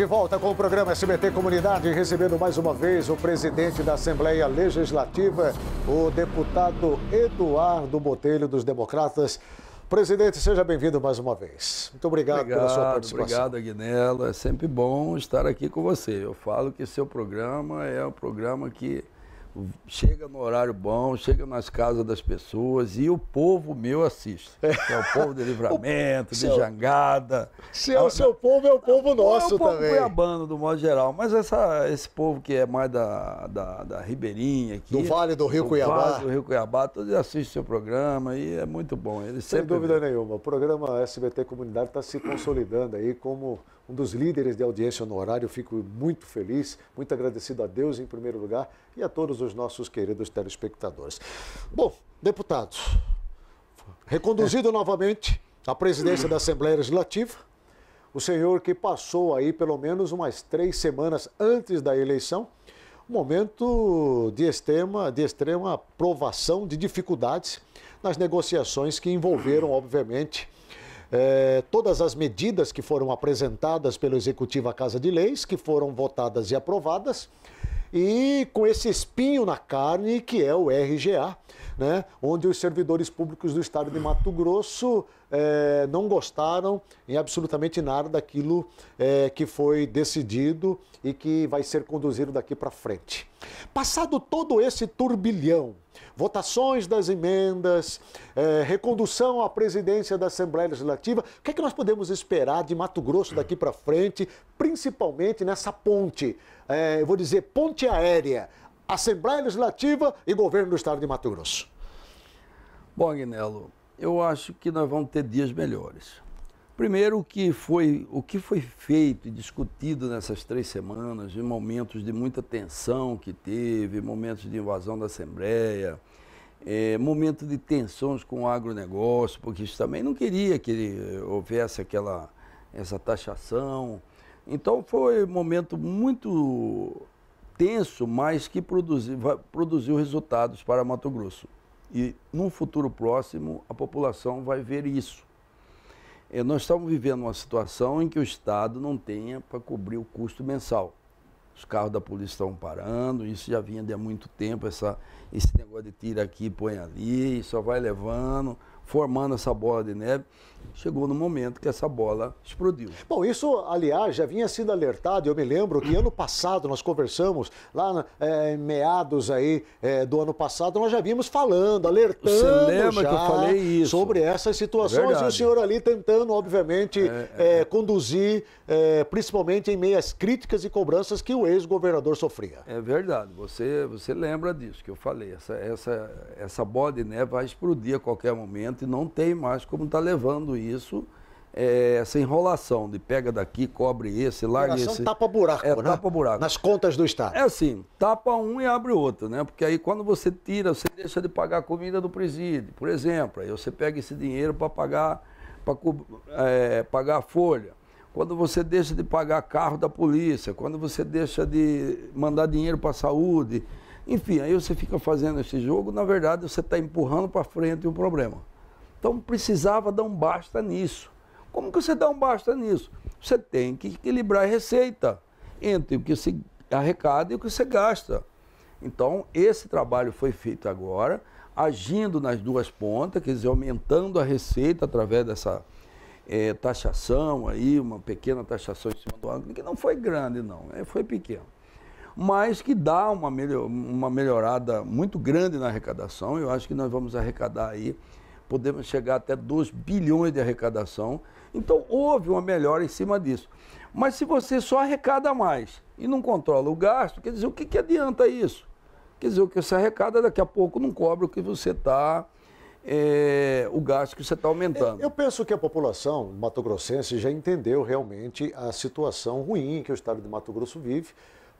De volta com o programa SBT Comunidade, recebendo mais uma vez o presidente da Assembleia Legislativa, o deputado Eduardo Botelho, dos Democratas. Presidente, seja bem-vindo mais uma vez. Muito obrigado pela sua participação. Obrigado, Aguinaldo. É sempre bom estar aqui com você. Eu falo que seu programa é um programa que chega no horário bom, chega nas casas das pessoas e o povo meu assiste. Que é o povo de Livramento, de Jangada. Se é o seu povo, é o povo nosso também. É o povo cuiabano, do modo geral. Mas esse povo que é mais da Ribeirinha aqui. Do Vale do Rio Cuiabá. Vale do Rio Cuiabá, todos assistem seu programa e é muito bom. Sem dúvida nenhuma. O programa SBT Comunidade está se consolidando aí como um dos líderes de audiência no horário. Eu fico muito feliz, muito agradecido a Deus em primeiro lugar e a todos os nossos queridos telespectadores. Bom, deputados, reconduzido novamente à presidência da Assembleia Legislativa, o senhor que passou aí pelo menos umas 3 semanas antes da eleição, um momento de extrema provação, de dificuldades nas negociações que envolveram, obviamente, todas as medidas que foram apresentadas pelo Executivo à Casa de Leis, que foram votadas e aprovadas, e com esse espinho na carne que é o RGA, né, onde os servidores públicos do estado de Mato Grosso não gostaram em absolutamente nada daquilo que foi decidido e que vai ser conduzido daqui para frente. Passado todo esse turbilhão, votações das emendas, recondução à presidência da Assembleia Legislativa, o que é que nós podemos esperar de Mato Grosso daqui para frente, principalmente nessa ponte, eu vou dizer ponte aérea, Assembleia Legislativa e Governo do Estado de Mato Grosso? Bom, Aguinaldo, eu acho que nós vamos ter dias melhores. Primeiro, o que foi feito e discutido nessas 3 semanas, em momentos de muita tensão que teve, momentos de invasão da Assembleia, momentos de tensões com o agronegócio, porque isso também não queria que houvesse essa taxação. Então foi um momento muito tenso, mas que produziu resultados para Mato Grosso. E num futuro próximo a população vai ver isso. Nós estamos vivendo uma situação em que o Estado não tenha para cobrir o custo mensal. Os carros da polícia estão parando, isso já vinha de há muito tempo, esse negócio de tira aqui, põe ali, só vai levando, formando essa bola de neve. Chegou no momento que essa bola explodiu. Bom, isso, aliás, já vinha sendo alertado. Eu me lembro que ano passado nós conversamos, lá em meados aí, do ano passado, nós já vínhamos falando, alertando. Você lembra que eu falei isso? Sobre essas situações e o senhor ali tentando, obviamente, conduzir, principalmente em meio às críticas e cobranças que o ex-governador sofria. É verdade, você lembra disso que eu falei. Essa bola de neve vai explodir a qualquer momento e não tem mais como estar levando isso, essa enrolação de pega daqui, cobre esse, larga esse. Tapa-buraco, né? Tapa-buraco. Nas contas do Estado. É assim, tapa um e abre outro, né? Porque aí quando você tira, você deixa de pagar a comida do presídio, por exemplo. Aí você pega esse dinheiro para pagar a folha. Quando você deixa de pagar carro da polícia, quando você deixa de mandar dinheiro para a saúde. Enfim, aí você fica fazendo esse jogo, na verdade você está empurrando para frente o problema. Então precisava dar um basta nisso. Como que você dá um basta nisso? Você tem que equilibrar a receita entre o que se arrecada e o que você gasta. Então esse trabalho foi feito agora, agindo nas duas pontas, quer dizer, aumentando a receita através dessa taxação aí, uma pequena taxação em cima do ano, que não foi grande não, foi pequeno. Mas que dá uma melhorada muito grande na arrecadação. Eu acho que nós vamos arrecadar aí, podemos chegar até 2 bilhões de arrecadação. Então, houve uma melhora em cima disso. Mas se você só arrecada mais e não controla o gasto, quer dizer, o que adianta isso? Quer dizer, o que você arrecada daqui a pouco não cobre o que você está, o gasto que você está aumentando. Eu penso que a população mato-grossense já entendeu realmente a situação ruim que o estado de Mato Grosso vive,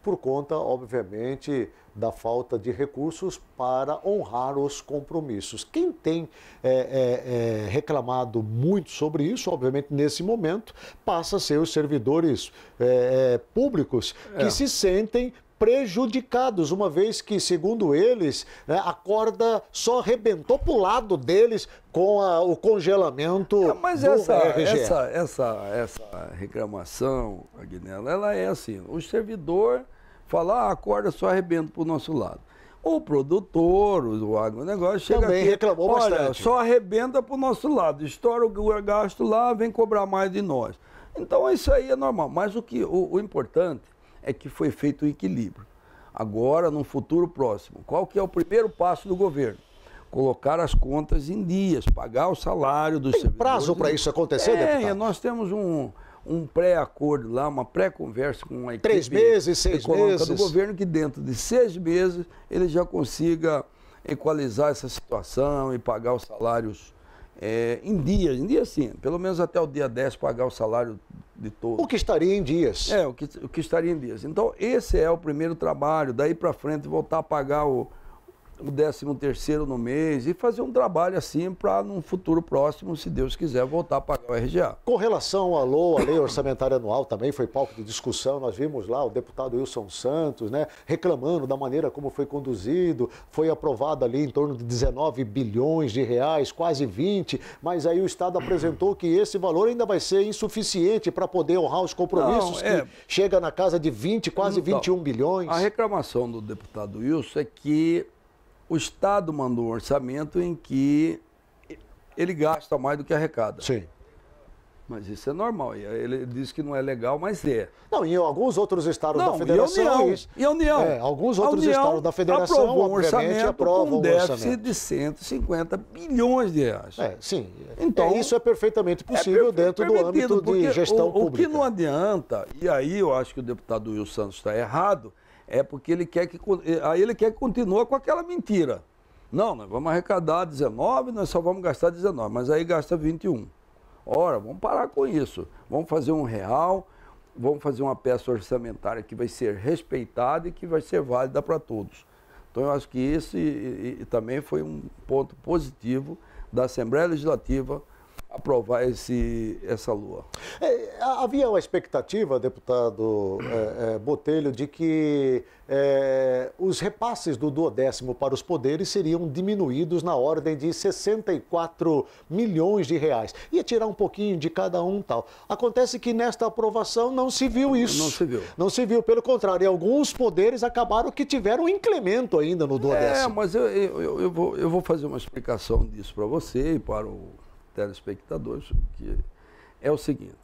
por conta, obviamente, da falta de recursos para honrar os compromissos. Quem tem reclamado muito sobre isso, obviamente, nesse momento, passa a ser os servidores públicos que se sentem prejudicados, uma vez que, segundo eles, né, a corda só arrebentou para o lado deles com o congelamento mas do RGE. Essa reclamação, Agnello, ela é assim, o servidor fala, a corda só arrebenta para o nosso lado. O produtor, o agronegócio, chega também aqui, reclamou olha, bastante. só arrebenta para o nosso lado, estoura o gasto lá, vem cobrar mais de nós. Então isso aí é normal, mas o importante é que foi feito o equilíbrio. Agora, no futuro próximo, qual que é o primeiro passo do governo? Colocar as contas em dias, pagar o salário dos servidores. Tem prazo para isso acontecer, deputado? Nós temos um pré-acordo lá, uma pré-conversa com a equipe 3 meses, 6 meses do governo, que dentro de 6 meses ele já consiga equalizar essa situação e pagar os salários em dia sim, pelo menos até o dia 10 pagar o salário de todos. O que estaria em dias. O que estaria em dias. Então esse é o primeiro trabalho, daí para frente voltar a pagar o 13º no mês e fazer um trabalho assim para num futuro próximo, se Deus quiser, voltar a pagar o RGA. Com relação à LOA, a Lei Orçamentária Anual, também foi palco de discussão. Nós vimos lá o deputado Wilson Santos, né, reclamando da maneira como foi conduzido. Foi aprovado ali em torno de 19 bilhões de reais, quase 20, mas aí o Estado apresentou que esse valor ainda vai ser insuficiente para poder honrar os compromissos, que chega na casa de 20, quase 21 bilhões. A reclamação do deputado Wilson é que o Estado mandou um orçamento em que ele gasta mais do que arrecada. Sim. Mas isso é normal. Ele diz que não é legal, mas é. Não, em alguns outros estados da federação... E a União? Alguns outros estados da federação, aprovou um orçamento aprovam com déficit de 150 bilhões de reais. Sim. Então, isso é perfeitamente possível dentro do âmbito de gestão pública. O que não adianta, e aí eu acho que o deputado Wilson Santos está errado, é porque ele quer que continue com aquela mentira. Não, nós vamos arrecadar 19, nós só vamos gastar 19, mas aí gasta 21. Ora, vamos parar com isso. Vamos fazer um real, vamos fazer uma peça orçamentária que vai ser respeitada e que vai ser válida para todos. Então eu acho que esse também foi um ponto positivo da Assembleia Legislativa aprovar essa LOA. Havia uma expectativa, deputado Botelho, de que os repasses do 10º para os poderes seriam diminuídos na ordem de 64 milhões de reais. Ia tirar um pouquinho de cada um tal. Acontece que nesta aprovação não se viu isso. Não se viu. Não se viu, pelo contrário. E alguns poderes acabaram que tiveram um incremento ainda no 10º. Mas eu vou fazer uma explicação disso para você e para o telespectadores, que é o seguinte: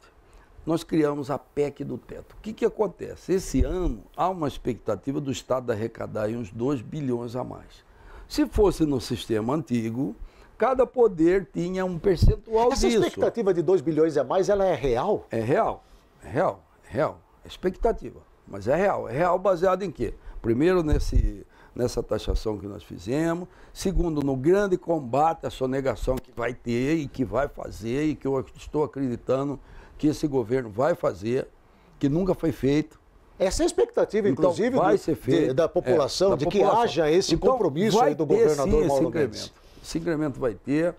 nós criamos a PEC do teto. O que acontece? Esse ano há uma expectativa do Estado arrecadar uns 2 bilhões a mais. Se fosse no sistema antigo, cada poder tinha um percentual disso. Essa expectativa de 2 bilhões a mais, ela é real? É real. É expectativa, mas é real. É real baseado em quê? Primeiro, nessa taxação que nós fizemos. Segundo, no grande combate à sonegação que vai ter e que vai fazer e que eu estou acreditando que esse governo vai fazer, que nunca foi feito. Essa é a expectativa, inclusive, então, vai ser feito, da população, de que haja esse compromisso aí do governador Mauro Mendes. Esse incremento vai ter.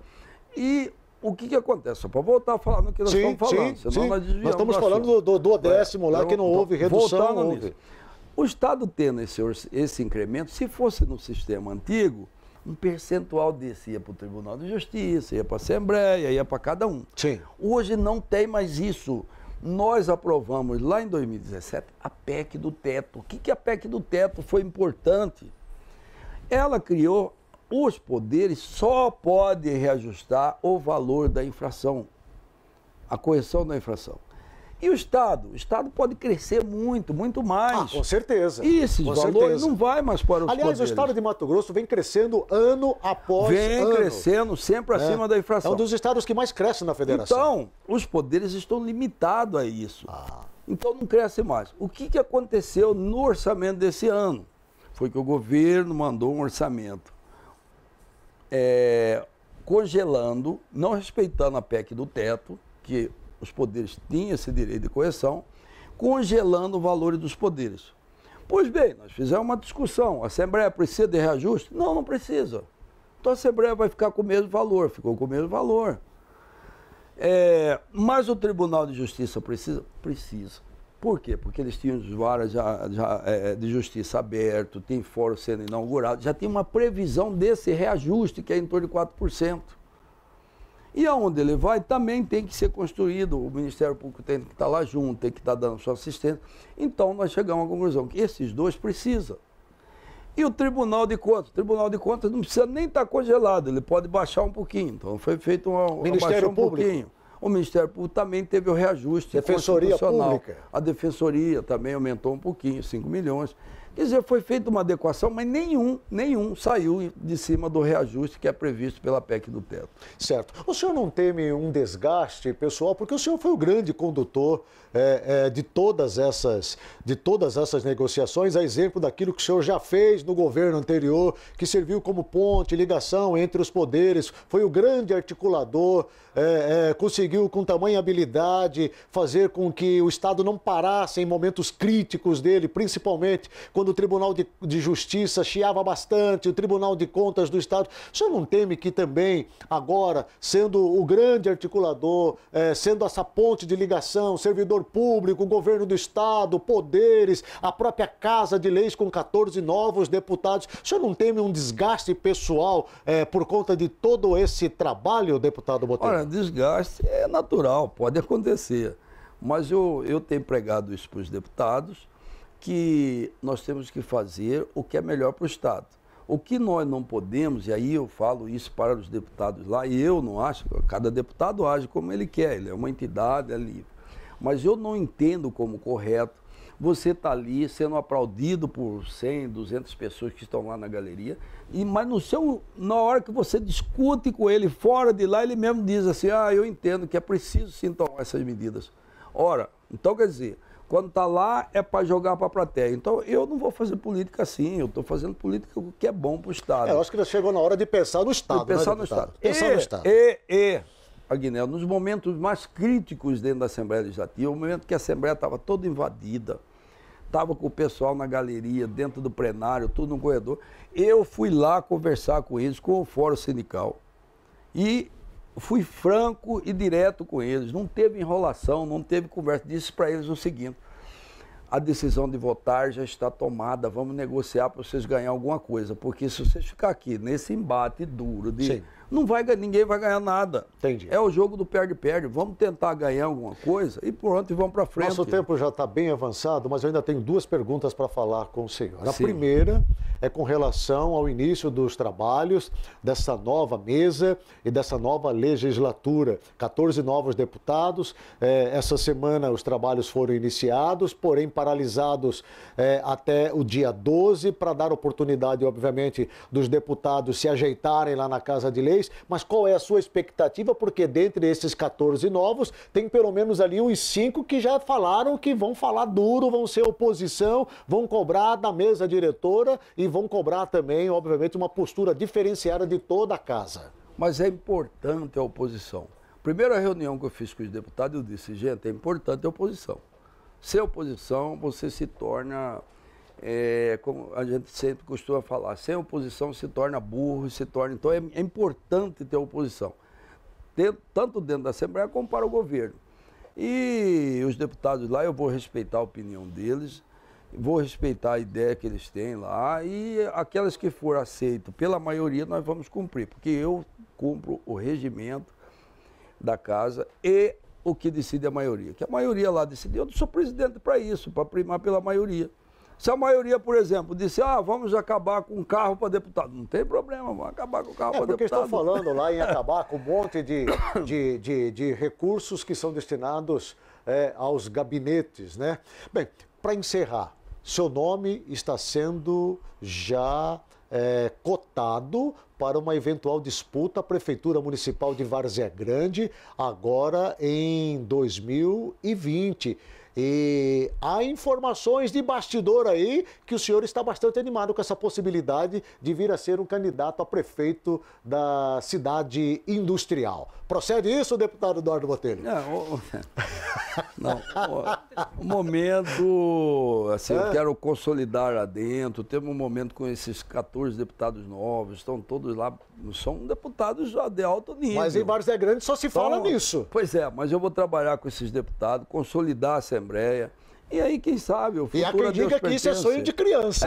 E o que acontece? Só para voltar a falar no que nós estamos falando. Senão nós estamos falando do 10º lá, que não houve redução. Não houve. O Estado tendo esse incremento, se fosse no sistema antigo, um percentual desse ia para o Tribunal de Justiça, ia para a Assembleia, ia para cada um. Sim. Hoje não tem mais isso. Nós aprovamos lá em 2017 a PEC do teto. O que a PEC do teto foi importante? Ela criou, os poderes só podem reajustar o valor da inflação, a correção da inflação. E o Estado? O Estado pode crescer muito, muito mais. Com certeza. E esses valores não vai mais para os Aliás, poderes. o Estado de Mato Grosso vem crescendo ano após ano. Vem crescendo sempre acima da inflação. É um dos estados que mais cresce na federação. Então, os poderes estão limitados a isso. Então não cresce mais. O que aconteceu no orçamento desse ano? Foi que o governo mandou um orçamento congelando, não respeitando a PEC do teto, que os poderes tinham esse direito de correção, congelando o valor dos poderes. Pois bem, nós fizemos uma discussão. A Assembleia precisa de reajuste? Não, não precisa. Então a Assembleia vai ficar com o mesmo valor. Ficou com o mesmo valor. Mas o Tribunal de Justiça precisa? Precisa. Por quê? Porque eles tinham os varas de justiça aberto, tem fórum sendo inaugurado, já tem uma previsão desse reajuste, que é em torno de 4%. E aonde ele vai, também tem que ser construído, o Ministério Público tem que estar lá junto, tem que estar dando sua assistência. Então, nós chegamos à conclusão que esses dois precisam. E o Tribunal de Contas? O Tribunal de Contas não precisa nem estar congelado, ele pode baixar um pouquinho. Então, foi feito Ministério Público. O Ministério Público também teve o reajuste Defensoria Pública. A Defensoria também aumentou um pouquinho, 5 milhões. Quer dizer, foi feita uma adequação, mas nenhum saiu de cima do reajuste que é previsto pela PEC do teto. Certo. O senhor não teme um desgaste pessoal? Porque o senhor foi o grande condutor de todas essas negociações, a exemplo daquilo que o senhor já fez no governo anterior, que serviu como ponte, ligação entre os poderes, foi o grande articulador, conseguiu com tamanha habilidade fazer com que o Estado não parasse em momentos críticos dele, principalmente quando o Tribunal de Justiça chiava bastante, o Tribunal de Contas do Estado. O senhor não teme que também, agora, sendo o grande articulador, sendo essa ponte de ligação, servidor público, governo do Estado, poderes, a própria Casa de Leis com 14 novos deputados, o senhor não teme um desgaste pessoal por conta de todo esse trabalho, deputado Botelho? Olha, desgaste é natural, pode acontecer. Mas eu tenho pregado isso para os deputados, que nós temos que fazer o que é melhor para o Estado. O que nós não podemos, e aí eu falo isso para os deputados lá, e eu não acho, cada deputado age como ele quer, ele é uma entidade, é livre. Mas eu não entendo como correto você estar ali sendo aplaudido por 100, 200 pessoas que estão lá na galeria, mas na hora que você discute com ele fora de lá, ele mesmo diz assim, eu entendo que é preciso sim tomar essas medidas. Ora, então quer dizer, quando está lá é para jogar para a plateia. Então eu não vou fazer política assim, eu estou fazendo política que é bom para o Estado. Eu acho que já chegou na hora de pensar no Estado, pensar no Estado. Aguinel, nos momentos mais críticos dentro da Assembleia Legislativa, o momento que a Assembleia estava toda invadida, estava com o pessoal na galeria, dentro do plenário, tudo no corredor, eu fui lá conversar com eles, com o Fórum Sindical, e fui franco e direto com eles, não teve enrolação, não teve conversa, disse para eles o seguinte, a decisão de votar já está tomada, vamos negociar para vocês ganharem alguma coisa, porque se vocês ficar aqui nesse embate duro, ninguém vai ganhar nada. Entendi. É o jogo do perde-perde, vamos tentar ganhar alguma coisa e pronto, e vamos para frente. Nosso tempo já está bem avançado, mas eu ainda tenho duas perguntas para falar com o senhor. A Sim. primeira é com relação ao início dos trabalhos dessa nova mesa e dessa nova legislatura. 14 novos deputados, essa semana os trabalhos foram iniciados, porém paralisados até o dia 12, para dar oportunidade, obviamente, dos deputados se ajeitarem lá na Casa de Leis. Mas qual é a sua expectativa? Porque dentre esses 14 novos, tem pelo menos ali uns 5 que já falaram que vão falar duro, vão ser oposição, vão cobrar da mesa diretora e vão cobrar também, obviamente, uma postura diferenciada de toda a casa. Mas é importante a oposição. Primeira reunião que eu fiz com os deputados, eu disse, gente, é importante a oposição. Sem oposição, você se torna, como a gente sempre costuma falar, sem oposição se torna burro, então é importante ter oposição, tanto dentro da Assembleia como para o governo. E os deputados lá, eu vou respeitar a opinião deles, vou respeitar a ideia que eles têm lá, e aquelas que for aceito pela maioria nós vamos cumprir, porque eu cumpro o regimento da casa e o que decide a maioria. Que a maioria lá decidiu, eu não sou presidente para isso, para primar pela maioria. Se a maioria, por exemplo, disse, vamos acabar com um carro para deputado, não tem problema, vamos acabar com o carro para deputado. Porque estão falando lá em acabar com um monte de recursos que são destinados aos gabinetes, né? Bem, para encerrar, seu nome está sendo já cotado para uma eventual disputa à Prefeitura Municipal de Várzea Grande, agora em 2020. E há informações de bastidor aí que o senhor está bastante animado com essa possibilidade de vir a ser um candidato a prefeito da cidade industrial. Procede isso, deputado Eduardo Botelho? Não, o momento, assim, eu quero consolidar lá dentro, temos um momento com esses 14 deputados novos, estão todos lá, são deputados já de alto nível. Mas em Várzea Grande só se fala nisso. Pois é, mas eu vou trabalhar com esses deputados, consolidar a Assembleia E aí, quem sabe, o futuro E há quem diga que isso é sonho de criança.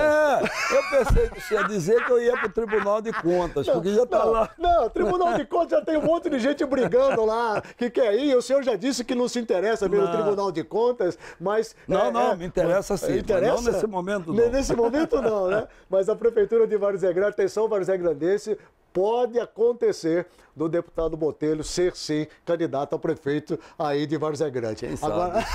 Eu pensei que você ia dizer que eu ia para o Tribunal de Contas, porque já está lá. Não, Tribunal de Contas já tem um monte de gente brigando lá, que quer ir. O senhor já disse que não se interessa pelo Tribunal de Contas, mas... Não, me interessa sim, interessa? mas não nesse momento não. Nesse momento não, né? Mas a Prefeitura de Várzea Grande, atenção, Várzea Grandense, pode acontecer do deputado Botelho ser, sim, candidato a prefeito aí de Várzea Grande. Quem sabe? Agora...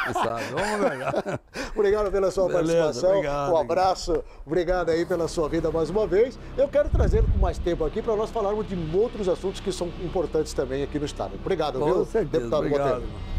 Quem sabe? Vamos ganhar. Obrigado pela sua participação. Obrigado, um abraço. Obrigado aí pela sua vida mais uma vez. Eu quero trazer com mais tempo aqui para nós falarmos de outros assuntos que são importantes também aqui no Estado. Obrigado, Com viu, certeza. deputado Obrigado. Botelho.